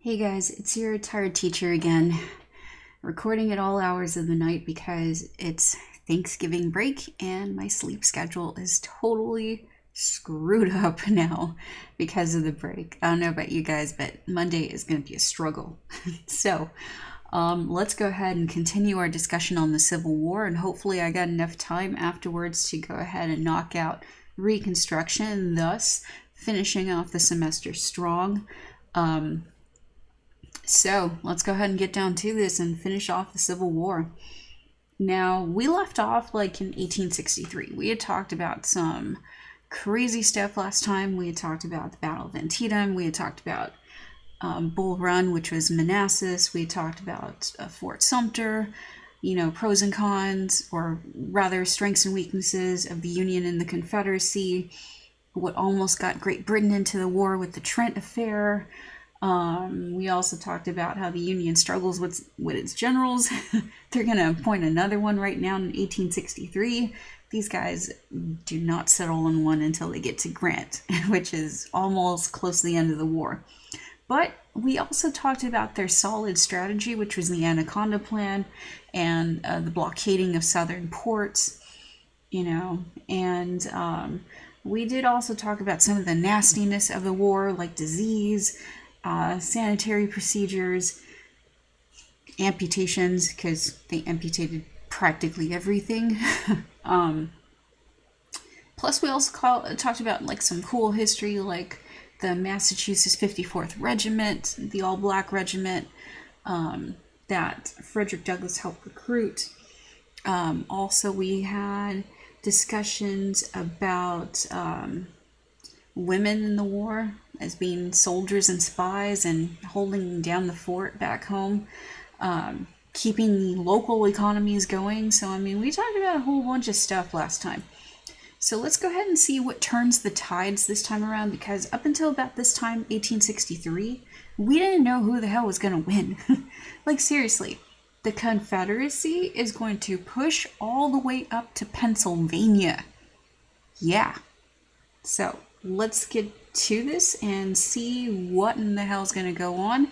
Hey guys, it's your tired teacher again, recording at all hours of the night because it's Thanksgiving break and my sleep schedule is totally screwed up now because of the break. I don't know about you guys, but Monday is going to be a struggle. Let's go ahead and continue our discussion on the Civil War, and hopefully I got enough time afterwards to go ahead and knock out Reconstruction, thus finishing off the semester strong. So let's go ahead and get down to this and finish off the Civil War. Now, we left off like in 1863. We had talked about some crazy stuff last time. We had talked about the Battle of Antietam. We had talked about Bull Run, which was Manassas. We had talked about Fort Sumter, pros and cons, or rather strengths and weaknesses of the Union and the Confederacy, what almost got Great Britain into the war with the Trent Affair. We also talked about how the Union struggles with its generals. They're going to appoint another one right now in 1863. These guys do not settle on one until they get to Grant, which is almost close to the end of the war. But we also talked about their solid strategy, which was the Anaconda Plan and the blockading of southern ports, and we did also talk about some of the nastiness of the war, like disease, sanitary procedures, amputations, because they amputated practically everything. Plus we also talked about like some cool history, like the Massachusetts 54th Regiment, the all-black regiment that Frederick Douglass helped recruit. Also we had discussions about women in the war as being soldiers and spies and holding down the fort back home, keeping the local economies going. So, we talked about a whole bunch of stuff last time. So let's go ahead and see what turns the tides this time around, because up until about this time, 1863, we didn't know who the hell was going to win. Like, seriously, the Confederacy is going to push all the way up to Pennsylvania. Yeah. So let's get to this and see what in the hell is going to go on.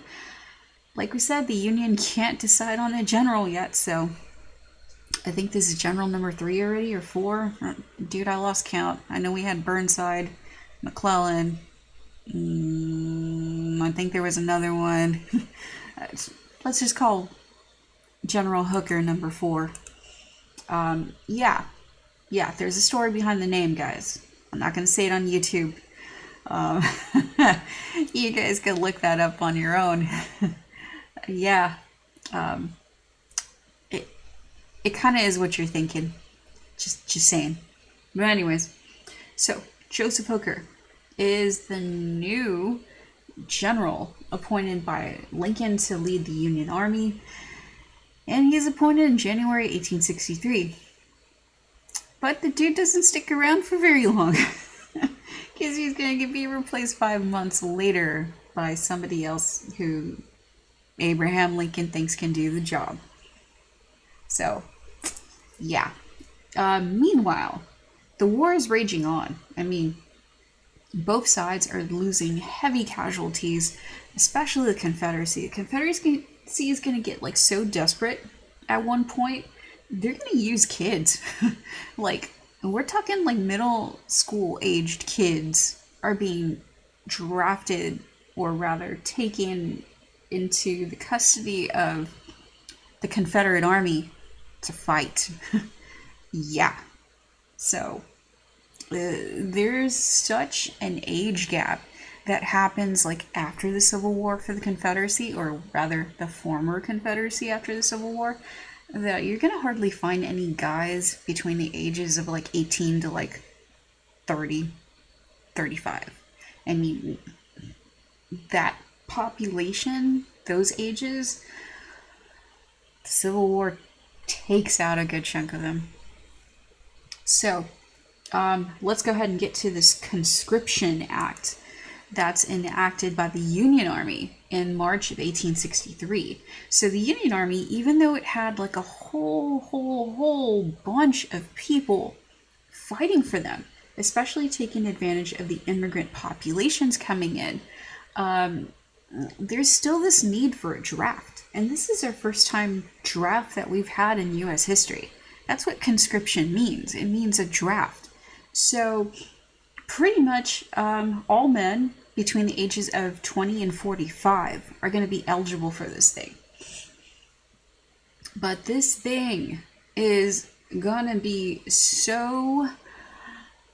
Like we said, the Union can't decide on a general yet, so I think this is general number 3 already, or 4. Dude, I lost count. I know we had Burnside, McClellan. I think there was another one. Let's just call General Hooker number 4. Yeah, there's a story behind the name, guys. I'm not going to say it on YouTube. You guys can look that up on your own. Yeah. It kind of is what you're thinking. Just saying. But anyways, so Joseph Hooker is the new general appointed by Lincoln to lead the Union Army. And he is appointed in January 1863. But the dude doesn't stick around for very long. Because he's going to be replaced 5 months later by somebody else who Abraham Lincoln thinks can do the job. So, yeah. Meanwhile, the war is raging on. Both sides are losing heavy casualties, especially the Confederacy. The Confederacy is going to get so desperate at one point, they're going to use kids. We're talking middle school aged kids are being drafted, or rather taken into the custody of the Confederate Army to fight. Yeah. So there's such an age gap that happens after the Civil War for the Confederacy, or rather the former Confederacy after the Civil War, that you're going to hardly find any guys between the ages of 18 to 30, 35. That population, those ages, the Civil War takes out a good chunk of them. So, let's go ahead and get to this Conscription Act that's enacted by the Union Army in March of 1863. So the Union Army, even though it had a whole bunch of people fighting for them, especially taking advantage of the immigrant populations coming in, there's still this need for a draft. And this is our first time draft that we've had in U.S. history. That's what conscription means. It means a draft. So pretty much all men between the ages of 20 and 45 are going to be eligible for this thing. But this thing is going to be so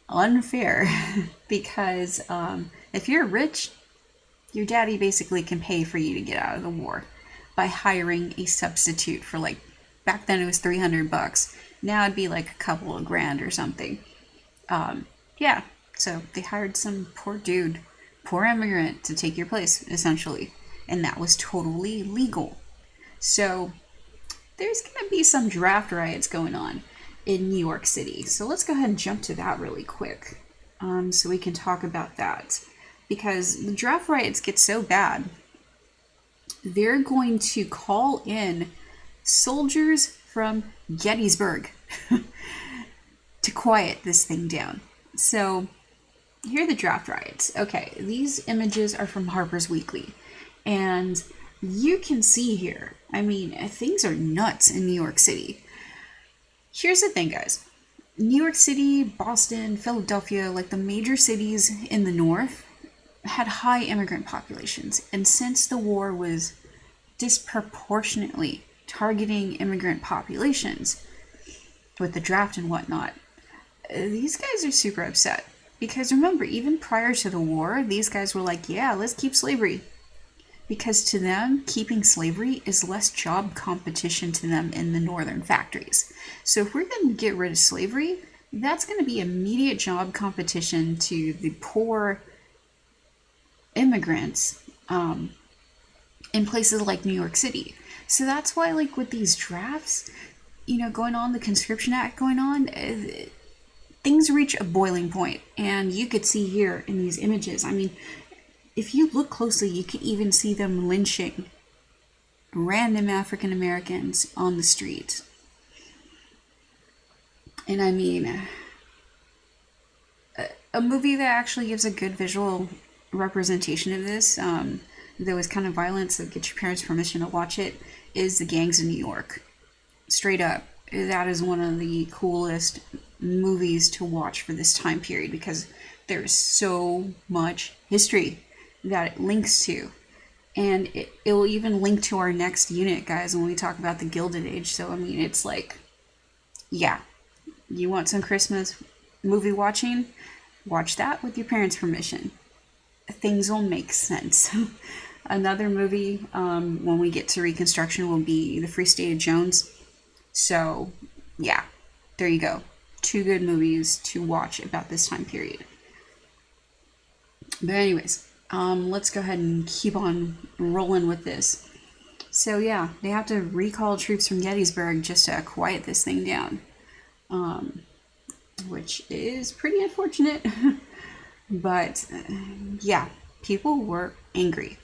unfair because if you're rich, your daddy basically can pay for you to get out of the war by hiring a substitute for, like, back then it was $300. Now it'd be like a couple of grand or something. Yeah, so they hired some poor dude, poor immigrant to take your place, essentially. And that was totally legal. So there's going to be some draft riots going on in New York City. So let's go ahead and jump to that really quick so we can talk about that. Because the draft riots get so bad, they're going to call in soldiers from Gettysburg to quiet this thing down. So here are the draft riots. Okay, these images are from Harper's Weekly. And you can see here, I mean, things are nuts in New York City. Here's the thing, guys. New York City, Boston, Philadelphia, like the major cities in the north, had high immigrant populations. And since the war was disproportionately targeting immigrant populations with the draft and whatnot, these guys are super upset. Because remember, even prior to the war, these guys were like, yeah, let's keep slavery. Because to them, keeping slavery is less job competition to them in the northern factories. So if we're going to get rid of slavery, that's going to be immediate job competition to the poor immigrants in places like New York City. So that's why, like, with these drafts, you know, going on, the Conscription Act going on, things reach a boiling point. And you could see here in these images, I mean, if you look closely, you can even see them lynching random African Americans on the street. And I mean, a movie that actually gives a good visual representation of this, that was kind of violent, so get your parents' permission to watch it, is The Gangs of New York. Straight up, that is one of the coolest movies to watch for this time period because there's so much history that it links to. And it will even link to our next unit, guys, when we talk about the Gilded Age. So, I mean, it's like, yeah, you want some Christmas movie watching? Watch that with your parents' permission. Things will make sense. Another movie, when we get to Reconstruction, will be The Free State of Jones. So, yeah, there you go. 2 good movies to watch about this time period. But anyways, let's go ahead and keep on rolling with this. So yeah, they have to recall troops from Gettysburg just to quiet this thing down, which is pretty unfortunate. But yeah, people were angry,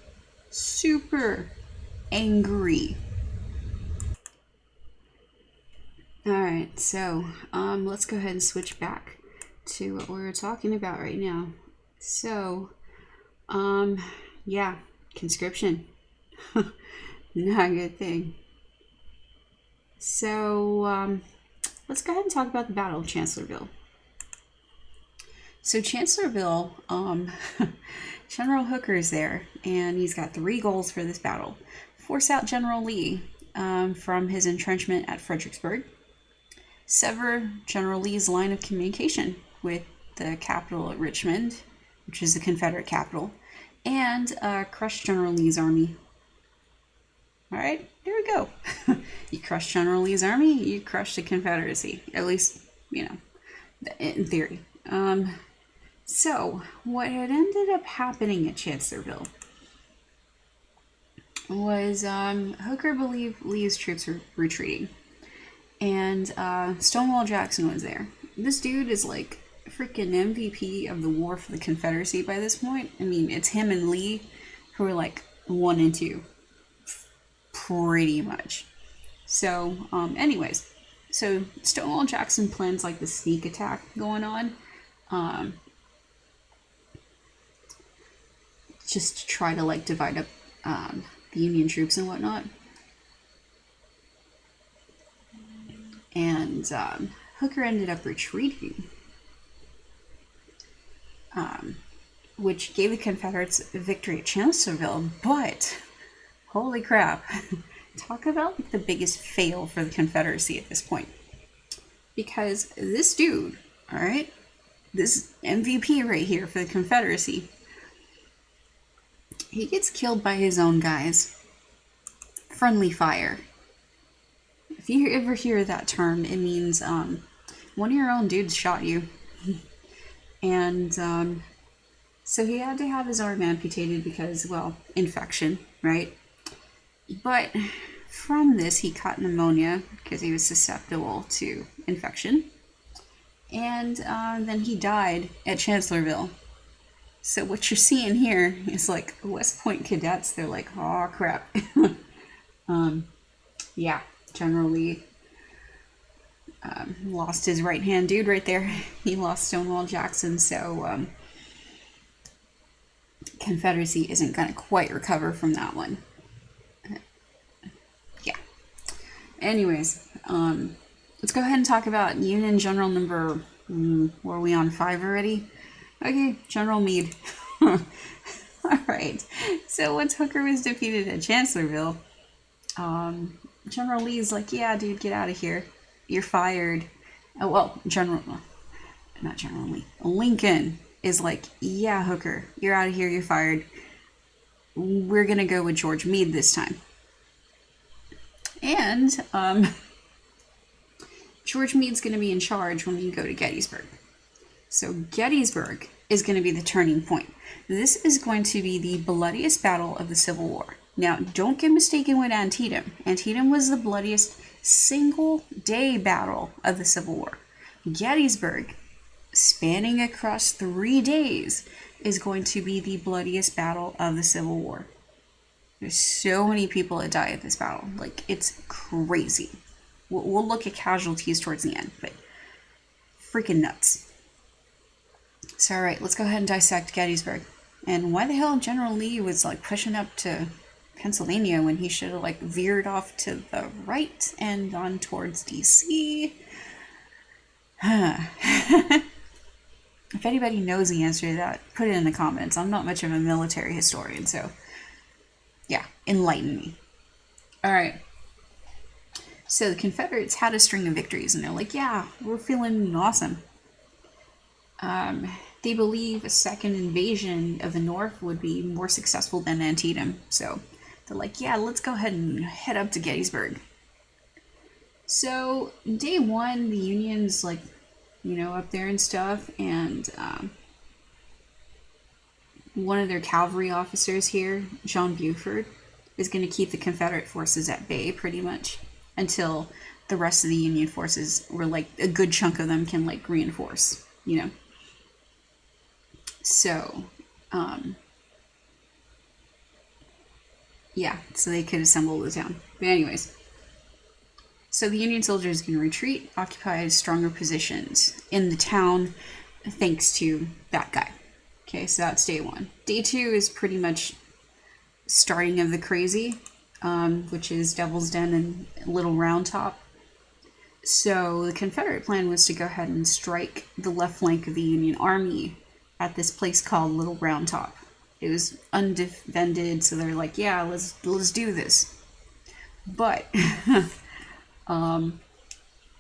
super angry. All right, so let's go ahead and switch back to what we were talking about right now. So yeah, conscription. Not a good thing. So let's go ahead and talk about the Battle of Chancellorsville. So Chancellorsville, General Hooker is there, and he's got 3 goals for this battle. Force out General Lee from his entrenchment at Fredericksburg. Sever General Lee's line of communication with the capital at Richmond, which is the Confederate capital, and crush General Lee's army. All right, there we go. You crush General Lee's army, you crush the Confederacy. At least, you know, in theory. So, what had ended up happening at Chancellorsville was Hooker believed Lee's troops were retreating. And Stonewall Jackson was there. This dude is like freaking MVP of the war for the Confederacy by this point. I mean, it's him and Lee who are like 1 and 2. Pretty much. So, anyways. So, Stonewall Jackson plans like the sneak attack going on. Just to try to like divide up the Union troops and whatnot. And Hooker ended up retreating, which gave the Confederates a victory at Chancellorsville. But holy crap, talk about like the biggest fail for the Confederacy at this point. Because this dude, all right, this MVP right here for the Confederacy, he gets killed by his own guys. Friendly fire. If you ever hear that term, it means one of your own dudes shot you. And so he had to have his arm amputated because, well, infection, right? But from this, he caught pneumonia because he was susceptible to infection. And then he died at Chancellorsville. So what you're seeing here is like West Point cadets. They're like, oh crap. Yeah, General Lee lost his right hand dude right there. He lost Stonewall Jackson. So Confederacy isn't going to quite recover from that one. Yeah. Anyways, let's go ahead and talk about Union General number, were we on 5 already? Okay, General Meade. Alright, so once Hooker was defeated at Chancellorsville, General Lee's like, yeah, dude, get out of here. You're fired. Oh, well, not General Lee. Lincoln is like, yeah, Hooker, you're out of here, you're fired. We're gonna go with George Meade this time. And, George Meade's gonna be in charge when we go to Gettysburg. So Gettysburg is going to be the turning point. This is going to be the bloodiest battle of the Civil War. Now, don't get mistaken with Antietam. Antietam was the bloodiest single-day battle of the Civil War. Gettysburg, spanning across 3 days, is going to be the bloodiest battle of the Civil War. There's so many people that die at this battle. Like, it's crazy. We'll look at casualties towards the end, but freaking nuts. So, all right, let's go ahead and dissect Gettysburg. And why the hell General Lee was, like, pushing up to Pennsylvania when he should have, like, veered off to the right and on towards D.C.? If anybody knows the answer to that, put it in the comments. I'm not much of a military historian, so, yeah, enlighten me. All right. So the Confederates had a string of victories, and they're like, yeah, we're feeling awesome. They believe a second invasion of the North would be more successful than Antietam. So they're like, yeah, let's go ahead and head up to Gettysburg. So day one, the Union's like, you know, up there and stuff. And one of their cavalry officers here, John Buford, is going to keep the Confederate forces at bay pretty much until the rest of the Union forces were like, a good chunk of them can like reinforce, you know. So, yeah, so they could assemble the town. But anyways, so the Union soldiers can retreat, occupy stronger positions in the town, thanks to that guy. Okay, so that's day one. Day two is pretty much starting of the crazy, which is Devil's Den and Little Round Top. So the Confederate plan was to go ahead and strike the left flank of the Union Army at this place called Little Round Top. It was undefended, so they're like, yeah, let's do this. But the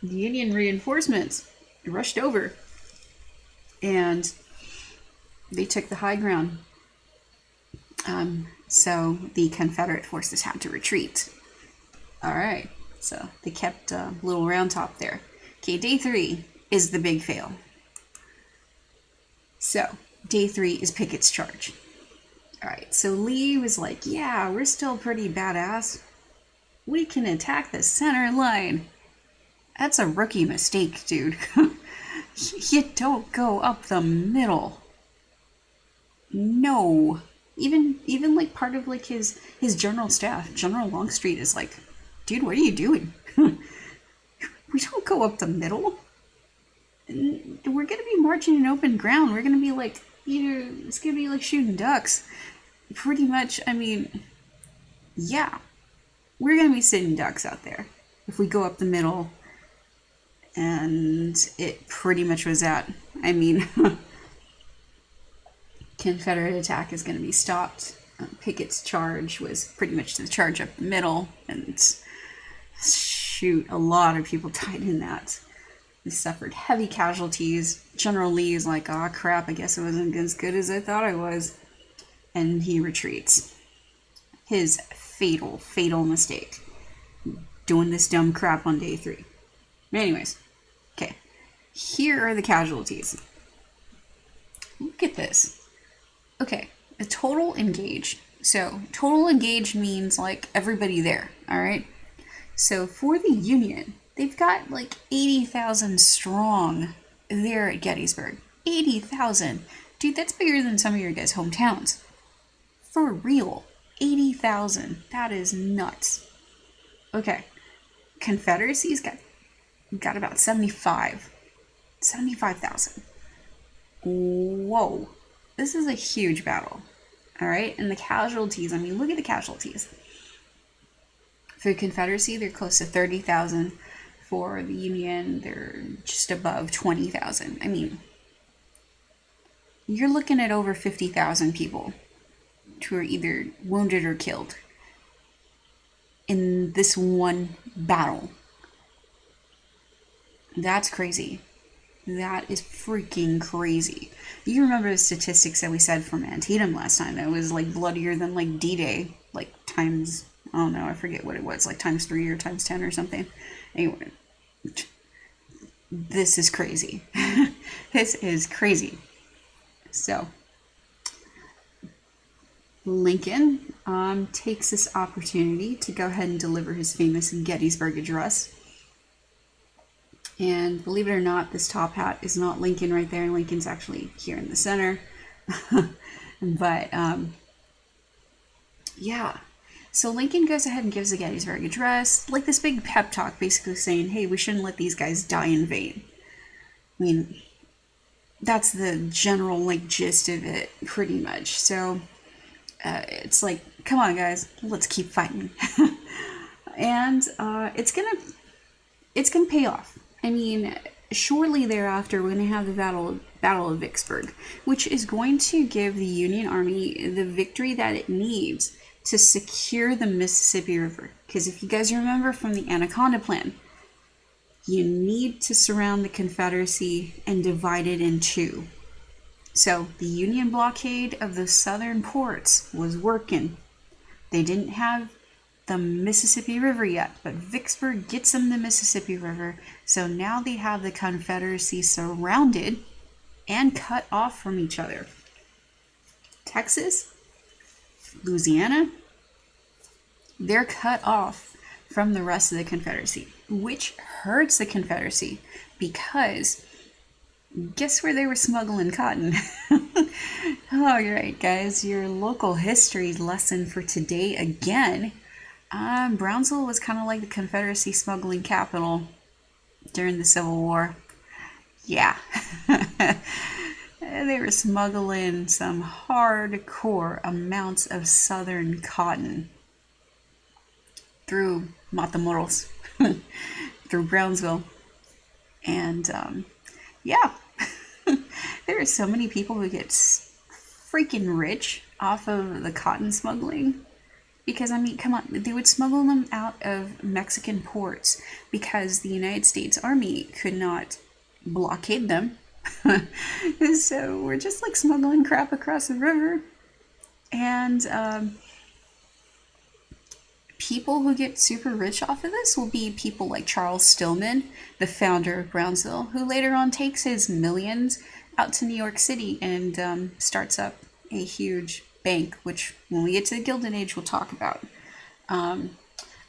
Union reinforcements rushed over, and they took the high ground. So the Confederate forces had to retreat. All right, so they kept Little Round Top there. Okay, day three is the big fail. So, day three is Pickett's charge. Alright, so Lee was like, yeah, we're still pretty badass. We can attack the center line. That's a rookie mistake, dude. You don't go up the middle. No. Even like part of like his general staff, General Longstreet, is like, dude, what are you doing? We don't go up the middle. We're gonna be marching in open ground. We're gonna be like, it's gonna be like shooting ducks. Pretty much, I mean, yeah, we're going to be sitting ducks out there if we go up the middle. And it pretty much was that. I mean, Confederate attack is going to be stopped. Pickett's charge was pretty much the charge up the middle, and shoot, a lot of people died in that. They suffered heavy casualties. General Lee is like, oh crap, I guess it wasn't as good as I thought I was. And he retreats. His fatal mistake. Doing this dumb crap on day 3. Anyways, okay. Here are the casualties. Look at this. Okay, a total engaged. So, total engaged means like everybody there, alright? So, for the Union, they've got like 80,000 strong there at Gettysburg. 80,000. Dude, that's bigger than some of your guys' hometowns. For real. 80,000. That is nuts. Okay. Confederacy's got about 75,000. Whoa. This is a huge battle. Alright? And the casualties, I mean, look at the casualties. For the Confederacy, they're close to 30,000. For the Union, they're just above 20,000. I mean, you're looking at over 50,000 people who are either wounded or killed in this one battle. That's crazy. That is freaking crazy. You remember the statistics that we said from Antietam last time? That was like bloodier than like D-Day, like times, I don't know, I forget what it was, like times 3 or times 10 or something. Anyway, this is crazy. This is crazy. So, Lincoln takes this opportunity to go ahead and deliver his famous Gettysburg Address. And believe it or not, this top hat is not Lincoln right there. Lincoln's actually here in the center. But, yeah. So Lincoln goes ahead and gives the Gettysburg Address, like this big pep talk, basically saying, hey, we shouldn't let these guys die in vain. I mean, that's the general, like, gist of it, pretty much. So, it's like, come on, guys, let's keep fighting. And it's gonna pay off. I mean, shortly thereafter, we're going to have the Battle of Vicksburg, which is going to give the Union Army the victory that it needs to secure the Mississippi River. Because if you guys remember from the Anaconda Plan, you need to surround the Confederacy and divide it in two. So the Union blockade of the southern ports was working. They didn't have the Mississippi River yet, but Vicksburg gets them the Mississippi River, so now they have the Confederacy surrounded and cut off from each other. Texas, Louisiana, they're cut off from the rest of the Confederacy, which hurts the Confederacy because guess where they were smuggling cotton? Alright guys, your local history lesson for today again. Brownsville was kind of like the Confederacy smuggling capital during the Civil War. Yeah. They were smuggling some hardcore amounts of southern cotton through Matamoros, through Brownsville. And, yeah. There are so many people who get freaking rich off of the cotton smuggling. Because, I mean, come on, they would smuggle them out of Mexican ports because the United States Army could not blockade them. So we're just like smuggling crap across the river. And people who get super rich off of this will be people like Charles Stillman, the founder of Brownsville, who later on takes his millions out to New York City and starts up a huge bank, which when we get to the Gilded Age we'll talk about.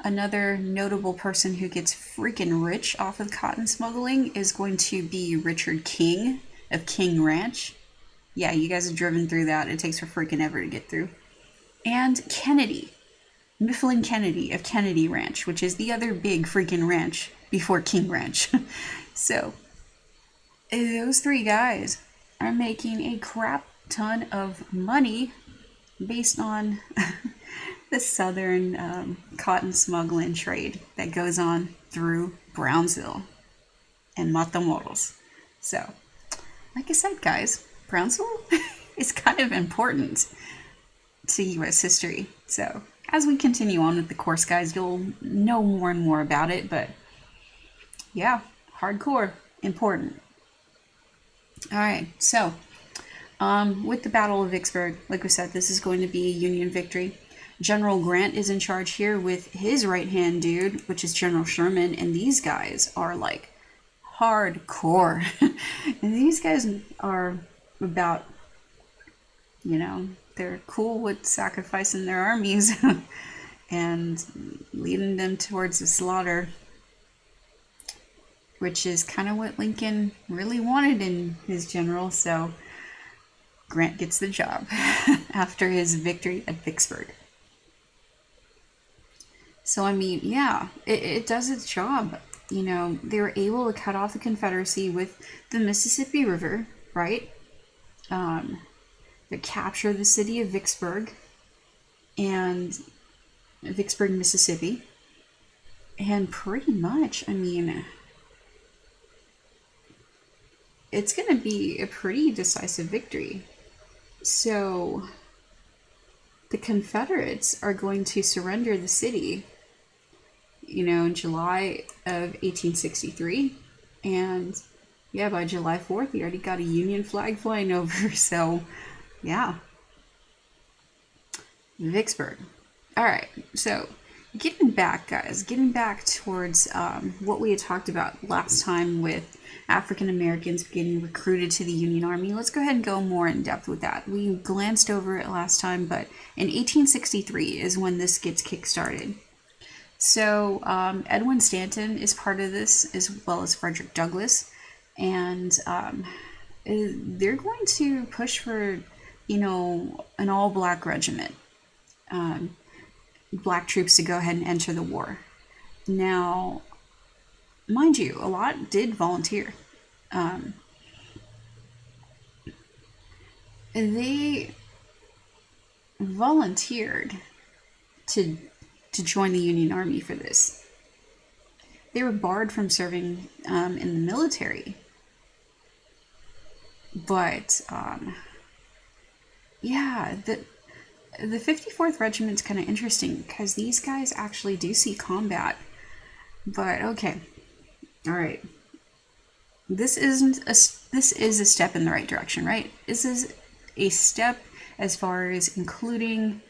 Another notable person who gets freaking rich off of cotton smuggling is going to be Richard King of King Ranch. Yeah, you guys have driven through that. It takes for freaking ever to get through. And Kennedy, Mifflin Kennedy of Kennedy Ranch, which is the other big freaking ranch before King Ranch. So those three guys are making a crap ton of money based on the southern cotton smuggling trade that goes on through Brownsville and Matamoros. So, like I said, guys, Brownsville is kind of important to U.S. history. So, as we continue on with the course, guys, you'll know more and more about it. But, yeah, hardcore, important. All right, so with the Battle of Vicksburg, like we said, this is going to be a Union victory. General Grant is in charge here with his right-hand dude, which is General Sherman, and these guys are like hardcore. And these guys are about, you know, they're cool with sacrificing their armies and leading them towards the slaughter, which is kind of what Lincoln really wanted in his general. So Grant gets the job after his victory at Vicksburg. So, I mean, yeah, it does its job. You know, they were able to cut off the Confederacy with the Mississippi River, right? They captured the city of Vicksburg and Vicksburg, Mississippi. And pretty much, I mean, it's going to be a pretty decisive victory. So, the Confederates are going to surrender the city, you know, in July of 1863. And, yeah, by July 4th, you already got a Union flag flying over. So, yeah. Vicksburg. All right, so getting back, guys, getting back towards what we had talked about last time with African Americans getting recruited to the Union Army. Let's go ahead and go more in depth with that. We glanced over it last time, but in 1863 is when this gets kick-started. So Edwin Stanton is part of this, as well as Frederick Douglass, and they're going to push for, you know, an all-black regiment. Black troops to go ahead and enter the war. Now, mind you, a lot did volunteer. They volunteered to join the Union Army for this. They were barred from serving in the military. But, yeah, the 54th Regiment's kind of interesting because these guys actually do see combat. But okay, all right. This is a step in the right direction, right? This is a step as far as including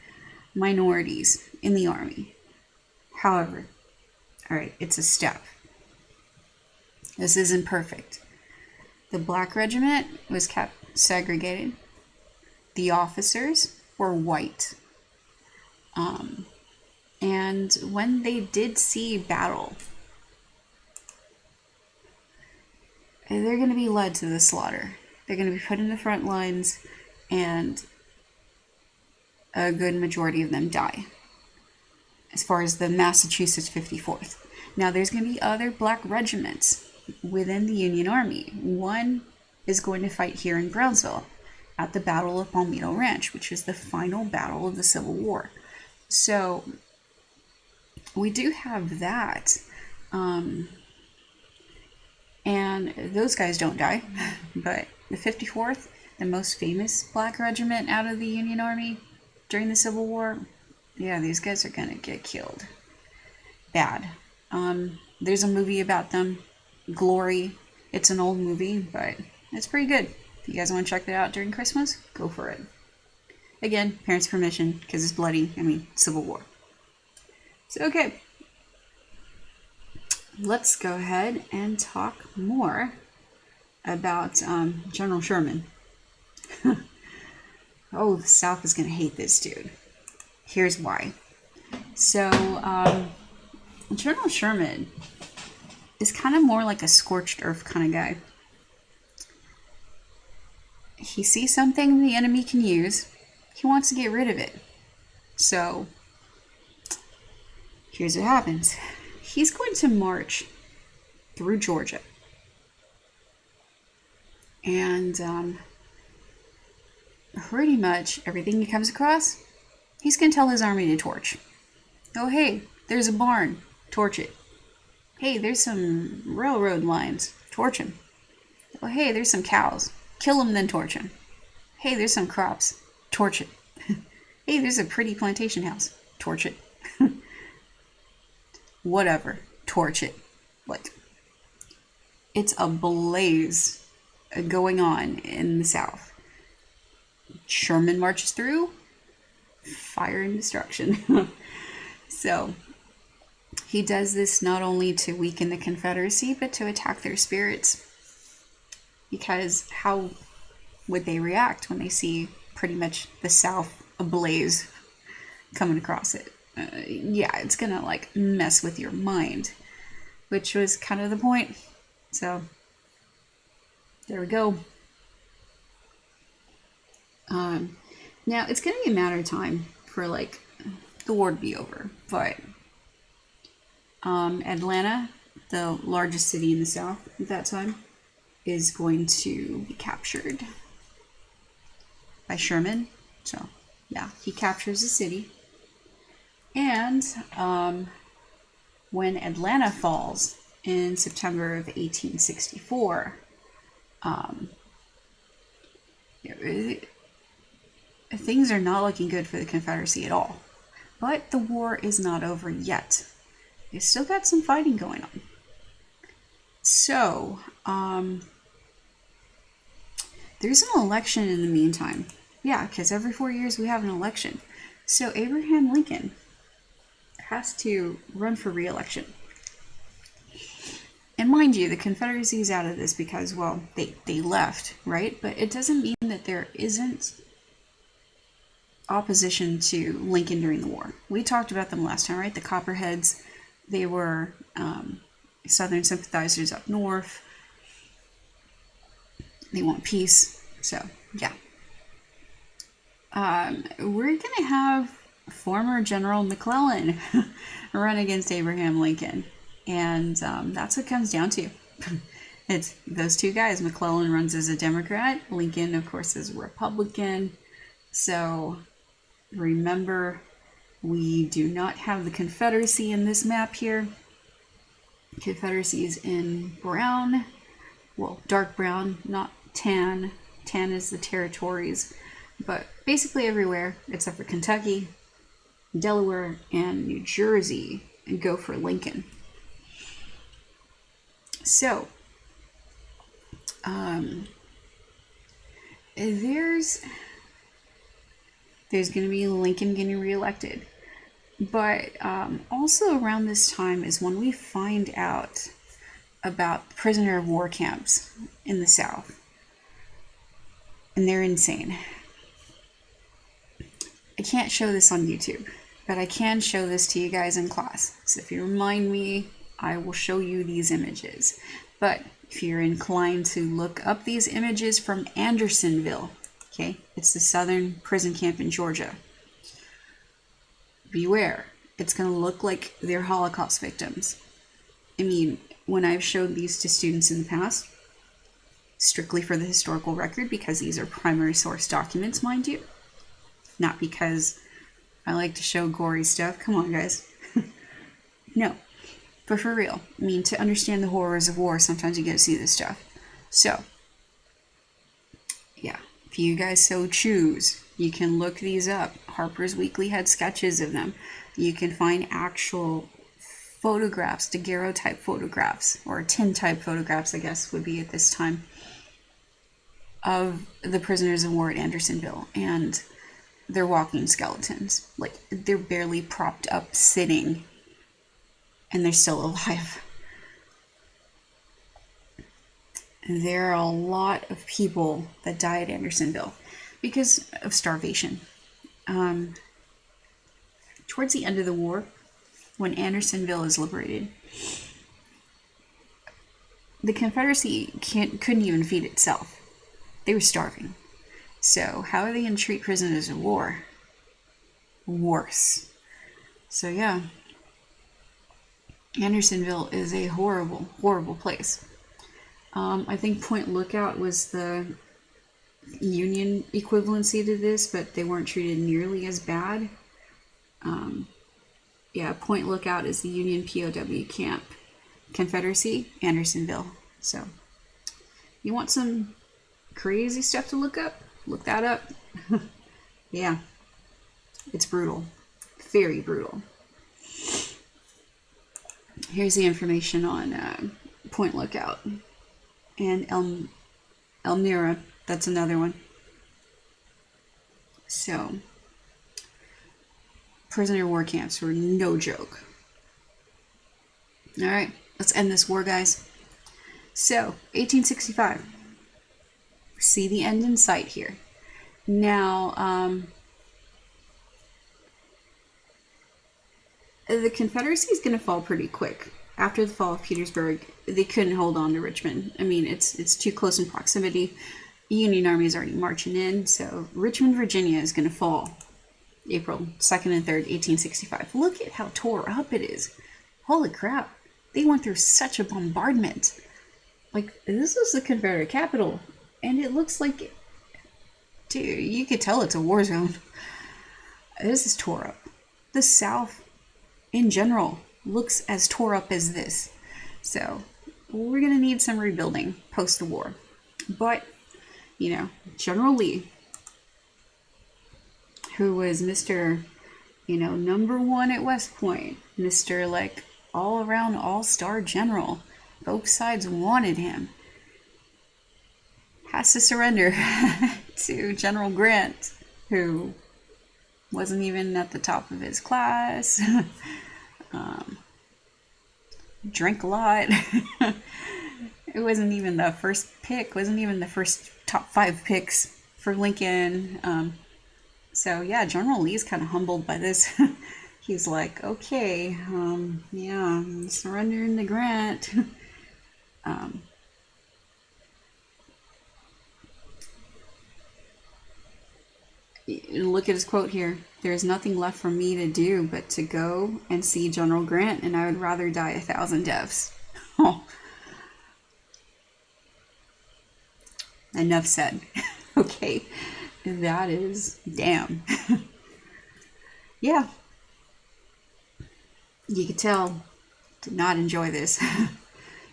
minorities in the army. However, all right, it's a step. This isn't perfect. The Black Regiment was kept segregated. The officers were white. And when they did see battle, they're going to be led to the slaughter. They're going to be put in the front lines, and a good majority of them die. As far as the Massachusetts 54th. Now, there's going to be other black regiments within the Union Army. One is going to fight here in Brownsville at the Battle of Palmito Ranch, which is the final battle of the Civil War. So, we do have that. And those guys don't die. But the 54th, the most famous black regiment out of the Union Army during the Civil War, yeah, these guys are going to get killed. Bad. There's a movie about them, Glory. It's an old movie, but it's pretty good. If you guys want to check that out during Christmas, go for it. Again, parents' permission, because it's bloody, Civil War. So, okay. Let's go ahead and talk more about General Sherman. Oh, the South is going to hate this dude. Here's why. So, General Sherman is kind of more like a scorched earth kind of guy. He sees something the enemy can use. He wants to get rid of it. So, here's what happens. He's going to march through Georgia. And pretty much everything he comes across, He's going to tell his army to torch. Oh, hey, there's a barn. Torch it. Hey, there's some railroad lines. Torch them. Oh, hey, there's some cows. Kill them, then torch them. Hey, there's some crops. Torch it. Hey, there's a pretty plantation house. Torch it. Whatever. Torch it. Like, it's a blaze going on in the South. Sherman marches through. Fire and destruction. So, he does this not only to weaken the Confederacy, but to attack their spirits. Because how would they react when they see pretty much the South ablaze coming across it? Yeah, it's gonna like mess with your mind, which was kind of the point. So there we go. Now it's gonna be a matter of time for like the war to be over, but Atlanta, the largest city in the South at that time, is going to be captured by Sherman. So yeah, he captures the city. And when Atlanta falls in September of 1864, things are not looking good for the Confederacy at all. But the war is not over yet. They've still got some fighting going on. So, there's an election in the meantime. Yeah, because every 4 years we have an election. So Abraham Lincoln has to run for re-election. And mind you, the Confederacy is out of this because, well, they left, right? But it doesn't mean that there isn't opposition to Lincoln during the war. We talked about them last time, right? The Copperheads, they were Southern sympathizers up north. They want peace. So, yeah. We're going to have former General McClellan run against Abraham Lincoln. And that's what it comes down to. It's those two guys. McClellan runs as a Democrat. Lincoln, of course, is a Republican. So remember, we do not have the Confederacy in this map here. Confederacy is in brown. Well, dark brown, not tan. Tan is the territories. But basically everywhere, except for Kentucky, Delaware, and New Jersey, and go for Lincoln. So, there's going to be Lincoln getting reelected. But also around this time is when we find out about prisoner of war camps in the South. And they're insane. I can't show this on YouTube, but I can show this to you guys in class. So if you remind me, I will show you these images. But if you're inclined to look up these images from Andersonville, okay, it's the southern prison camp in Georgia. Beware, it's going to look like they're Holocaust victims. I mean, when I've showed these to students in the past, strictly for the historical record, because these are primary source documents, mind you, not because I like to show gory stuff. Come on, guys. No. But for real, I mean, to understand the horrors of war, sometimes you get to see this stuff. So, yeah, if you guys so choose, you can look these up. Harper's Weekly had sketches of them. You can find actual photographs, daguerreotype photographs, or tintype photographs, I guess, would be at this time, of the prisoners of war at Andersonville. And they're walking skeletons. Like, they're barely propped up sitting, and they're still alive. There are a lot of people that die at Andersonville because of starvation. Towards the end of the war, when Andersonville is liberated, the Confederacy couldn't even feed itself. They were starving. So how are they going to treat prisoners of war? Worse. So yeah, Andersonville is a horrible, horrible place. I think Point Lookout was the Union equivalency to this, but they weren't treated nearly as bad. Point Lookout is the Union POW camp. Confederacy, Andersonville. So, you want some crazy stuff to look up? Look that up. Yeah, it's brutal. Very brutal. Here's the information on Point Lookout. And Elmira, that's another one. So, prisoner war camps were no joke. Alright, let's end this war, guys. So, 1865. See the end in sight here. Now, the Confederacy is going to fall pretty quick. After the fall of Petersburg, they couldn't hold on to Richmond. I mean, it's too close in proximity. The Union Army is already marching in, so Richmond, Virginia is going to fall April 2nd and 3rd, 1865. Look at how tore up it is. Holy crap. They went through such a bombardment. Like, this was the Confederate capital, and it looks like, dude, you could tell it's a war zone. This is tore up. The South, in general, looks as tore up as this. So, we're going to need some rebuilding post the war. But, you know, General Lee, who was Mr., #1 at West Point, Mr. like all-around all-star general, both sides wanted him, has to surrender to General Grant, who wasn't even at the top of his class, drank a lot. It wasn't even the first pick, wasn't even the first top 5 picks for Lincoln. So yeah, General Lee's kind of humbled by this. He's like, okay, I'm surrendering to Grant. Look at his quote here. There is nothing left for me to do but to go and see General Grant, and I would rather die 1,000 deaths. Oh. Enough said. Okay. That is damn. Yeah. You could tell, did not enjoy this.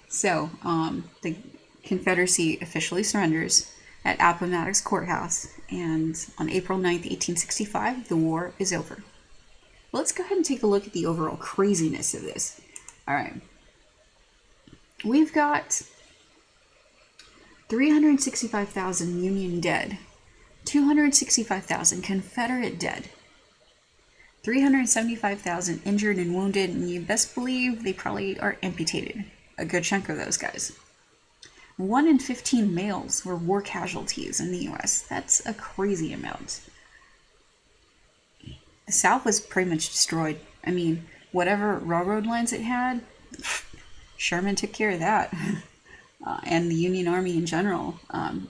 So, the Confederacy officially surrenders at Appomattox Court House, and on April 9th, 1865, the war is over. Well, let's go ahead and take a look at the overall craziness of this. Alright. We've got 365,000 Union dead, 265,000 Confederate dead, 375,000 injured and wounded, and you best believe they probably are amputated. A good chunk of those guys. 1 in 15 males were war casualties in the U.S. That's a crazy amount. The South was pretty much destroyed. I mean, whatever railroad lines it had, Sherman took care of that. And the Union Army in general.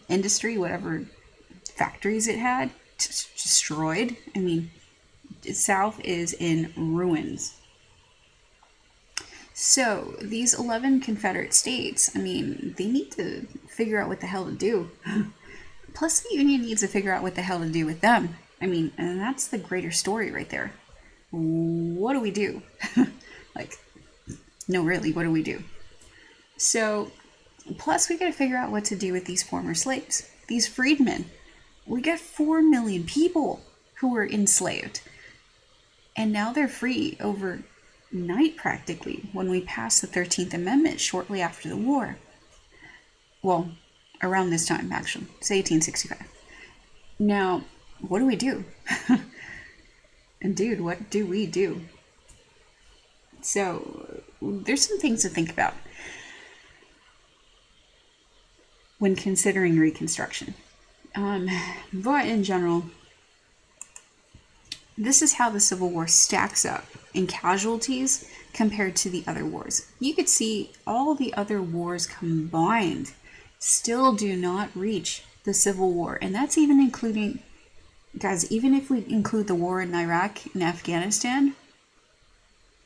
Industry, whatever factories it had, destroyed. I mean, the South is in ruins. So, these 11 Confederate states, I mean, they need to figure out what the hell to do. Plus, the Union needs to figure out what the hell to do with them. I mean, and that's the greater story right there. What do we do? Like, no, really, what do we do? So, plus, we gotta figure out what to do with these former slaves. These freedmen. We got 4 million people who were enslaved. And now they're free overnight, practically, when we passed the 13th Amendment shortly after the war. Well, around this time, actually. It's 1865. Now, what do we do? And dude, what do we do? So, there's some things to think about when considering Reconstruction. But in general, this is how the Civil War stacks up in casualties compared to the other wars. You could see all the other wars combined still do not reach the Civil War. And that's even including, guys, even if we include the war in Iraq and Afghanistan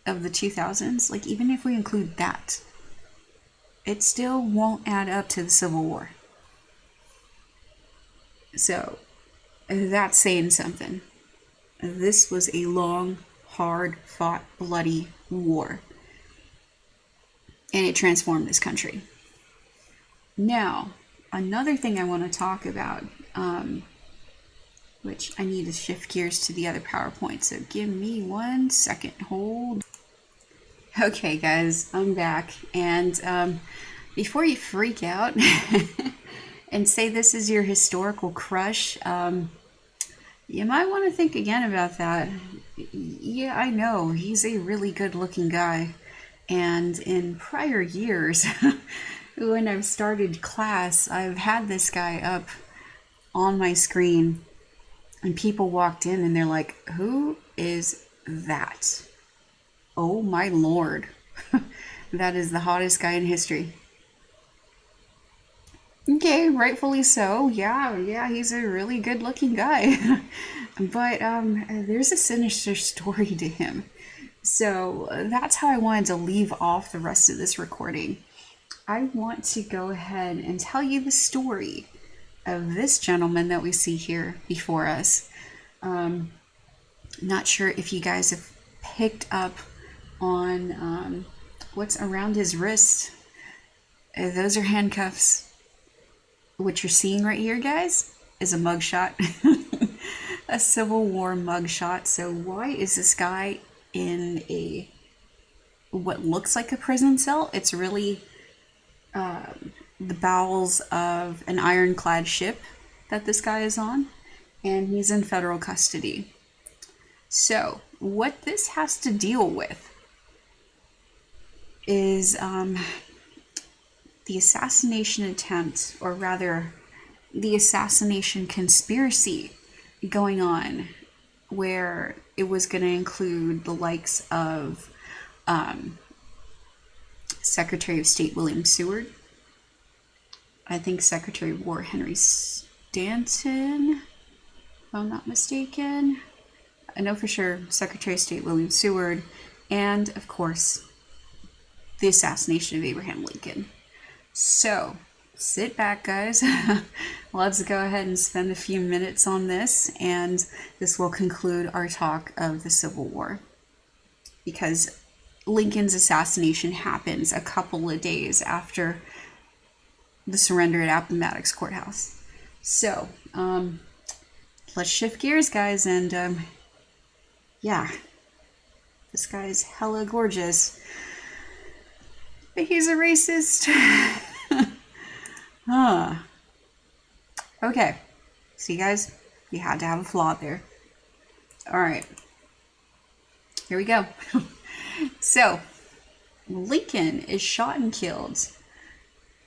of the 2000s, like even if we include that, it still won't add up to the Civil War. So, that's saying something. This was a long, hard-fought, bloody war. And it transformed this country. Now, another thing I want to talk about, which I need to shift gears to the other PowerPoint, so give me 1 second. Hold. Okay, guys, I'm back. And before you freak out and say this is your historical crush, you might want to think again about that. Yeah, I know, he's a really good-looking guy. And in prior years, when I've started class, I've had this guy up on my screen, and people walked in and they're like, who is that? Oh my lord. That is the hottest guy in history. Okay, rightfully so. Yeah, he's a really good looking guy. But there's a sinister story to him. So that's how I wanted to leave off the rest of this recording. I want to go ahead and tell you the story of this gentleman that we see here before us. Not sure if you guys have picked up on what's around his wrist. Those are handcuffs. What you're seeing right here, guys, is a mugshot. A Civil War mugshot. So why is this guy in what looks like a prison cell? It's really the bowels of an ironclad ship that this guy is on, and he's in federal custody. So what this has to deal with is the assassination attempt, or rather the assassination conspiracy going on, where it was going to include the likes of Secretary of State William Seward, I think Secretary of War Henry Stanton, if I'm not mistaken. I know for sure Secretary of State William Seward, and of course the assassination of Abraham Lincoln. So sit back, guys. Let's go ahead and spend a few minutes on this, and this will conclude our talk of the Civil War, because Lincoln's assassination happens a couple of days after the surrender at Appomattox Court House. So let's shift gears, guys, and yeah, this guy's hella gorgeous, but he's a racist. Okay, see, guys, you had to have a flaw there. All right, here we go. So Lincoln is shot and killed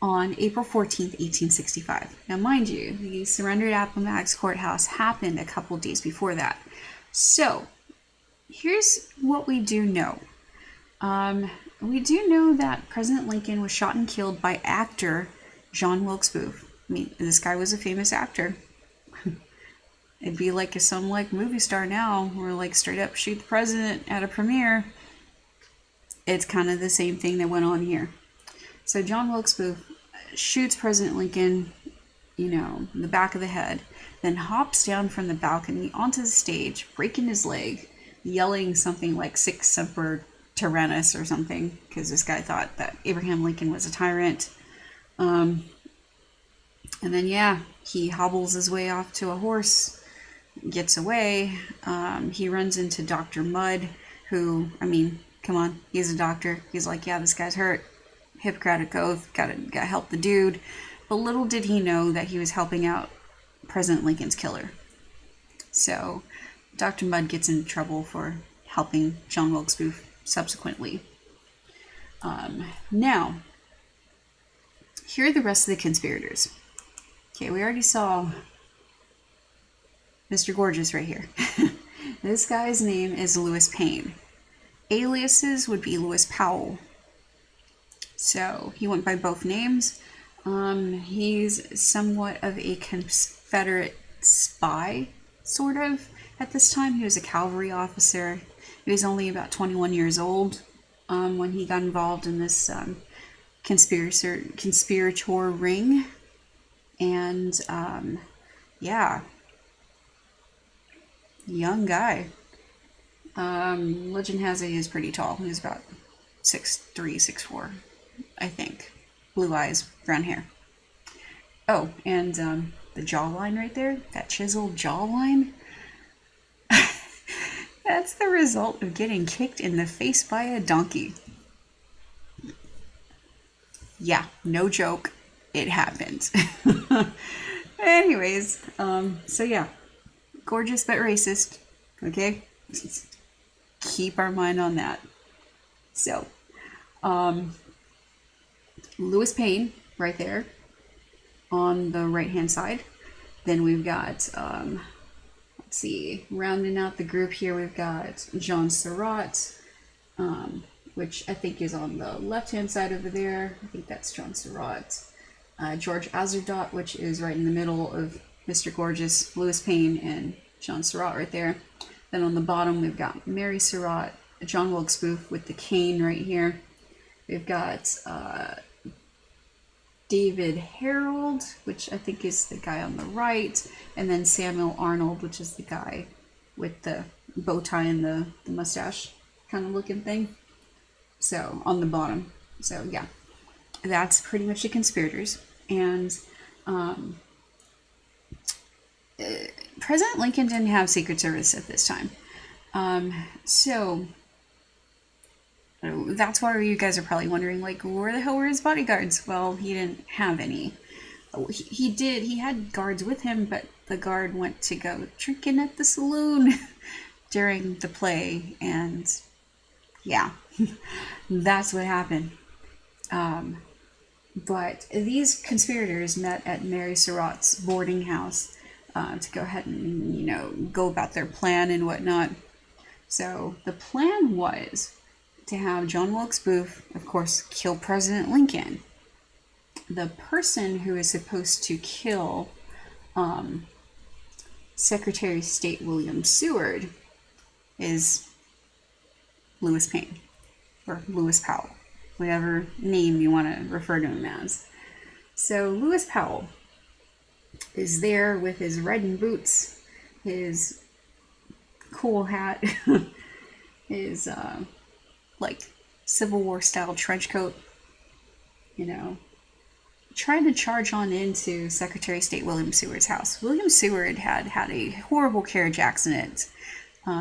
on April 14th, 1865. Now, mind you, the surrender at Appomattox Court House happened a couple days before that. So here's what we do know. We do know that President Lincoln was shot and killed by actor John Wilkes Booth. I mean, this guy was a famous actor. It'd be like some movie star now, or like straight up shoot the president at a premiere. It's kind of the same thing that went on here. So John Wilkes Booth shoots President Lincoln, in the back of the head, then hops down from the balcony onto the stage, breaking his leg, yelling something like "Sic Semper Tyrannis" or something, because this guy thought that Abraham Lincoln was a tyrant. And then, yeah, he hobbles his way off to a horse, gets away. He runs into Dr. Mudd, who, I mean, come on, he's a doctor. He's like, yeah, this guy's hurt. Hippocratic Oath, gotta help the dude. But little did he know that he was helping out President Lincoln's killer. So Dr. Mudd gets into trouble for helping John Wilkes Booth subsequently. Now, here are the rest of the conspirators. Okay, we already saw Mr. Gorgeous right here. This guy's name is Lewis Payne. Aliases would be Lewis Powell. So he went by both names. He's somewhat of a Confederate spy, sort of, at this time. He was a cavalry officer. He was only about 21 years old when he got involved in this conspirator ring. And yeah, young guy. Legend has it he was pretty tall. He was about 6'3", 6'4", I think. Blue eyes, brown hair. Oh, and the jawline right there, that chiseled jawline, that's the result of getting kicked in the face by a donkey. Yeah, no joke. It happened. Anyways, so yeah. Gorgeous but racist. Okay? Keep our mind on that. So, Lewis Payne, right there, on the right-hand side. Then we've got, let's see, rounding out the group here, we've got John Surratt, which I think is on the left-hand side over there. I think that's John Surratt. George Azardot, which is right in the middle of Mr. Gorgeous, Lewis Payne, and John Surratt right there. Then on the bottom, we've got Mary Surratt, John Wilkes Booth with the cane right here. We've got David Harold, which I think is the guy on the right, and then Samuel Arnold, which is the guy with the bow tie and the mustache kind of looking thing. So, on the bottom. So, yeah. That's pretty much the conspirators. And President Lincoln didn't have Secret Service at this time. So, that's why you guys are probably wondering, like, where the hell were his bodyguards? Well, he didn't have any. He had guards with him, but the guard went to go drinking at the saloon during the play, and yeah, that's what happened. But these conspirators met at Mary Surratt's boarding house to go ahead and, go about their plan and whatnot. So the plan was to have John Wilkes Booth, of course, kill President Lincoln. The person who is supposed to kill Secretary of State William Seward is Lewis Payne, or Lewis Powell, whatever name you want to refer to him as. So Lewis Powell is there with his riding boots, his cool hat, his Civil War style trench coat, trying to charge on into Secretary of State William Seward's house. William Seward had a horrible carriage accident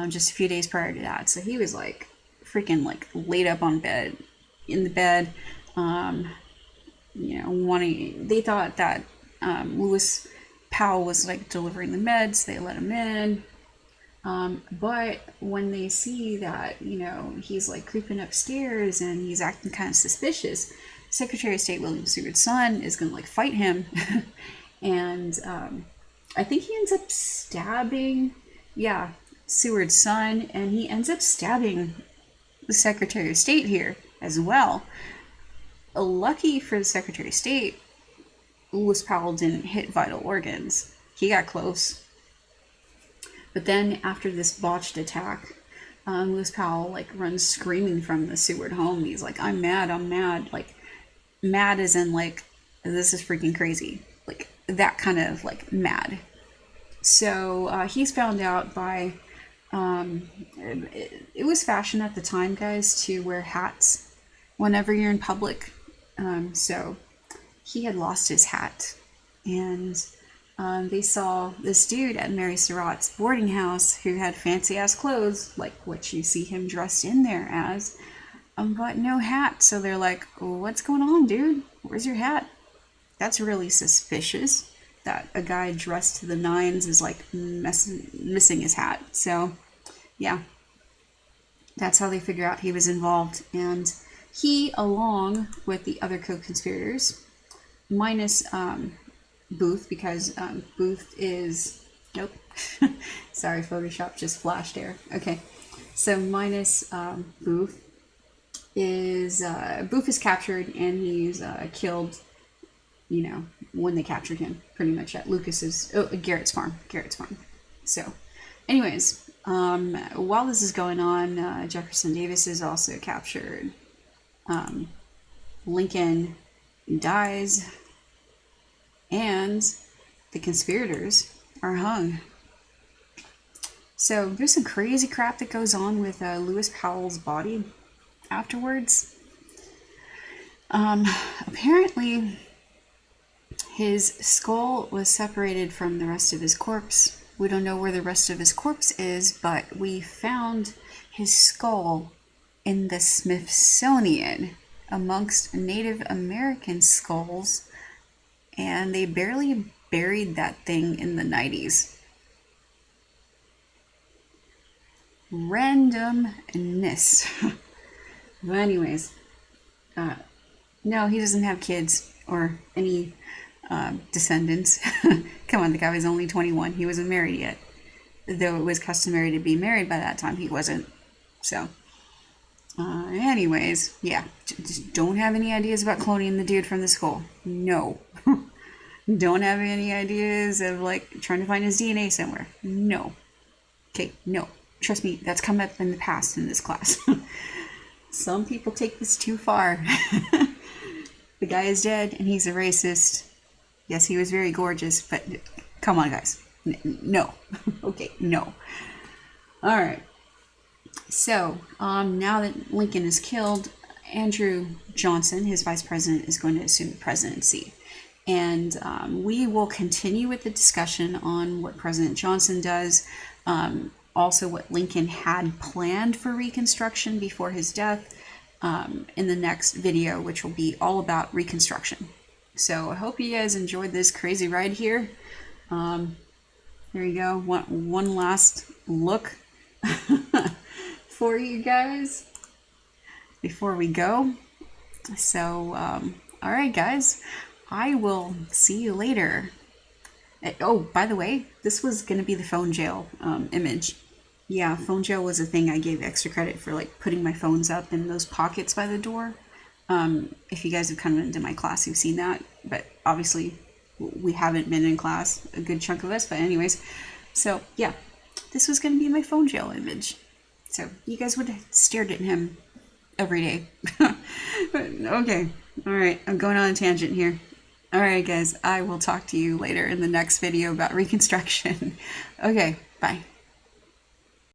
just a few days prior to that, so he was freaking laid up in the bed, they thought that Lewis Powell was delivering the meds. They let him in, but when they see that he's creeping upstairs and he's acting kind of suspicious, Secretary of State William Seward's son is gonna fight him, and I think he ends up stabbing Seward's son, and he ends up stabbing the Secretary of State here as well. Lucky for the Secretary of State, Lewis Powell didn't hit vital organs. He got close. But then after this botched attack, Lewis Powell runs screaming from the Seward home. He's like, I'm mad. Mad as in this is freaking crazy. That kind of mad. So he's found out by it was fashion at the time, guys, to wear hats whenever you're in public. So he had lost his hat, and they saw this dude at Mary Surratt's boarding house who had fancy ass clothes, like what you see him dressed in there as, but no hat. So they're like, what's going on, dude? Where's your hat? That's really suspicious that a guy dressed to the nines is missing his hat. So yeah, that's how they figure out he was involved. And he, along with the other co-conspirators, minus Booth, because Booth is, nope, sorry, Photoshop just flashed there. Okay, so minus Booth is captured, and he's killed, when they captured him, pretty much at Garrett's farm. So anyways, while this is going on, Jefferson Davis is also captured. Lincoln dies, and the conspirators are hung. So there's some crazy crap that goes on with Lewis Powell's body afterwards. Apparently, his skull was separated from the rest of his corpse. We don't know where the rest of his corpse is, but we found his skull in the Smithsonian amongst Native American skulls, and they barely buried that thing in the 90s. Randomness. But anyways, no, he doesn't have kids or any descendants. Come on, the guy was only 21. He wasn't married yet. Though it was customary to be married by that time, he wasn't. So, anyways, yeah. Just don't have any ideas about cloning the dude from the skull. No. Don't have any ideas of, like, trying to find his DNA somewhere. No. Okay, no. Trust me, that's come up in the past in this class. Some people take this too far. The guy is dead, and he's a racist. Yes, he was very gorgeous, but come on, guys. No. Okay, no. All right. So, now that Lincoln is killed, Andrew Johnson, his vice president, is going to assume the presidency. And we will continue with the discussion on what President Johnson does, also what Lincoln had planned for Reconstruction before his death, in the next video, which will be all about Reconstruction. So I hope you guys enjoyed this crazy ride here. There you go. One last look for you guys before we go. So, all right, guys. I will see you later. Oh, by the way, this was going to be the phone jail image. Yeah, phone jail was a thing I gave extra credit for, like putting my phones up in those pockets by the door. If you guys have come into my class, you've seen that. But obviously, we haven't been in class, a good chunk of us. But anyways, so yeah, this was going to be my phone jail image. So you guys would have stared at him every day. Okay, all right, I'm going on a tangent here. All right, guys, I will talk to you later in the next video about Reconstruction. Okay, bye.